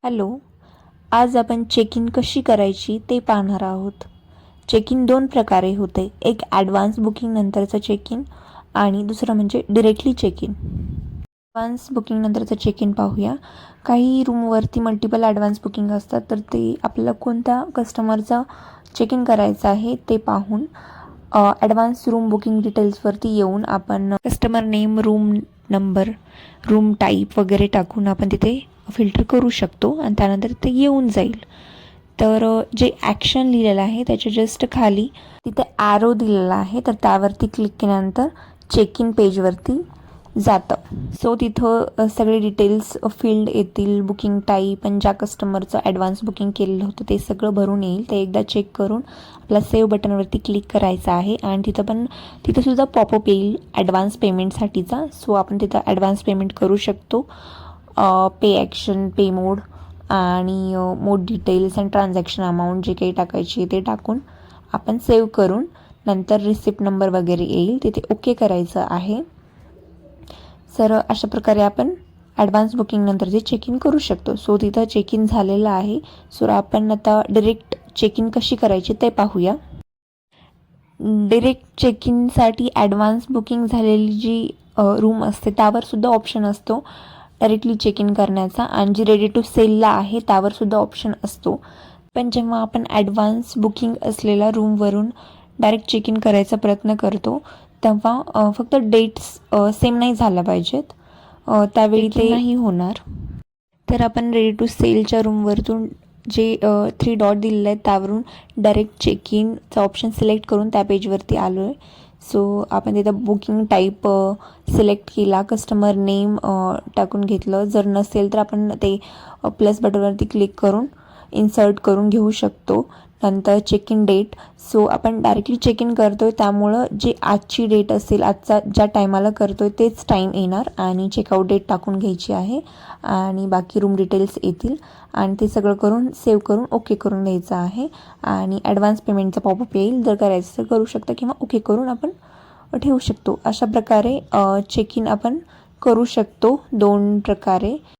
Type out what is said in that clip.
Hello. आज आपण check in कशी करायची ते पाहणार आहोत. चेक इन दोन प्रकारे होते, एक ॲडव्हान्स बुकिंग नंतरचं चेक इन आणि दुसरं म्हणजे directly check in. Advance booking नंतरचं चेक इन पाहूया. काही रूमवरती मल्टिपल ॲडव्हान्स बुकिंग असतात, तर ते आपल्याला कोणत्या कस्टमरचा चेक इन करायचं आहे ते पाहून ॲडव्हान्स रूम बुकिंग डिटेल्सवरती येऊन आपण customer name, room number, room type वगैरे टाकून आपण तिथे फिल्टर करू शकतो आणि त्यानंतर ते येऊन जाईल. तर जे ॲक्शन लिहिलेलं आहे त्याच्या जस्ट खाली तिथे ॲरो दिलेला आहे, तर त्यावरती क्लिक केल्यानंतर चेक इन पेजवरती जातं. सो तिथं सगळे डिटेल्स फील्ड येतील, बुकिंग टाईप आणि ज्या कस्टमरचं ॲडव्हान्स बुकिंग केलेलं होतं ते सगळं भरून येईल. ते एकदा चेक करून आपला सेव्ह बटनवरती क्लिक करायचं आहे आणि तिथंसुद्धा पॉपअप येईल ॲडव्हान्स पेमेंटसाठीचा. सो आपण तिथं ॲडव्हान्स पेमेंट करू शकतो. पे ॲक्शन, पे मोड आणि मोड डिटेल्स आणि ट्रान्झॅक्शन अमाऊंट जे काही टाकायची ते टाकून आपण सेव्ह करून नंतर रिसिप्ट नंबर वगैरे येईल तिथे ओके करायचं आहे. सर अशा प्रकारे आपण ॲडव्हान्स बुकिंग नंतर चेक इन करू शकतो. सो तिथं चेक इन झालेलं आहे. सो आपण आता डायरेक्ट चेक इन कशी करायची ते पाहूया. डायरेक्ट चेक इनसाठी ॲडव्हान्स बुकिंग झालेली जी रूम असते त्यावरसुद्धा ऑप्शन असतो डायरेक्टली चेक इन करण्याचा, आणि जी रेडी टू सेलला आहे त्यावरसुद्धा ऑप्शन असतो. पण जेव्हा आपण ॲडव्हान्स बुकिंग असलेल्या रूमवरून डायरेक्ट चेक इन करायचा प्रयत्न करतो तेव्हा फक्त डेट्स सेम नाही झाल्या पाहिजेत, त्यावेळी ते नाही होणार. तर आपण रेडी टू सेलच्या रूमवरतून जे 3 डॉट दिलेले आहेत त्यावरून डायरेक्ट चेक इनचा ऑप्शन सिलेक्ट करून त्या पेजवरती आलो आहे. सो आपण तिथं बुकिंग टाईप सिलेक्ट केला, कस्टमर नेम टाकून घेतलं. जर नसेल तर आपण ते प्लस बटनवरती क्लिक करून इन्सर्ट करून घेऊ शकतो. नंतर चेक इन डेट. सो आपण डायरेक्टली चेक इन करतो आहे त्यामुळं जे आजची डेट असेल, आजचा ज्या टायमाला करतो आहे तेच टाईम येणार आणि चेकआउट डेट टाकून घ्यायची आहे आणि बाकी रूम डिटेल्स येतील आणि ते सगळं करून सेव्ह करून ओके करून द्यायचं आहे आणि ॲडव्हान्स पेमेंटचा पॉपअप येईल. जर करायचं तर करू शकता किंवा ओके करून आपण ठेवू शकतो. अशा प्रकारे चेक इन आपण करू शकतो 2 प्रकारे.